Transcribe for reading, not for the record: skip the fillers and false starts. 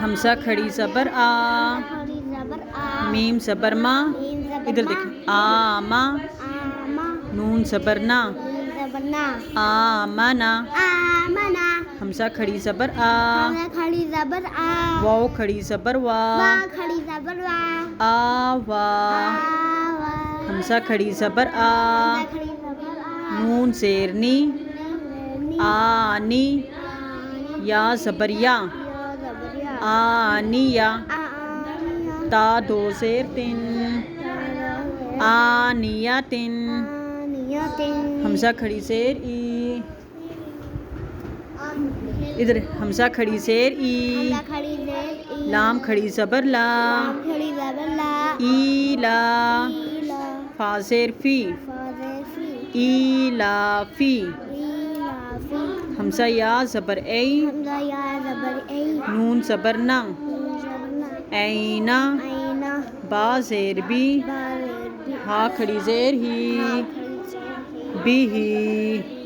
ہمزہ کھڑی زبر آ، کھڑی زبر آ، میم زبر ما، میم زبر ادھر ما، دیکھیں آما، آما، نون زبر نا، نون زبر نا، آمنا، آمنا، ہمزہ کھڑی زبر آ، ہمزہ کھڑی زبر آ، واو کھڑی زبر وا، وا کھڑی زبر وا، آوا، آوا، ہمزہ کھڑی زبر آ، ہمزہ کھڑی زبر آ، نون زیر نی، نی، آنی، آنی، یا زبر یا، یا زبر یا، آنیہ، آنیہ، تا دو زیر تن، آنیتن، آنیتن، حمزہ کھڑی زیر ای، ادھر حمزہ کھڑی زیر ای، حمزہ کھڑی زیر ای، لام کھڑی زبر لا، لام کھڑی زبر لا، ایلا، ایلا، فا زیر فی، فا زیر فی، ایلافی، ایلافی، حمزہ یا زبر ای، حمزہ یا زبر ای، نون زبر نا، نون زبر نا، اینا، اینا، با زیر بی، با زیر بی، ہا کھڑی زیر ہی، ہا کھڑی زیر ہی، بھی ہی۔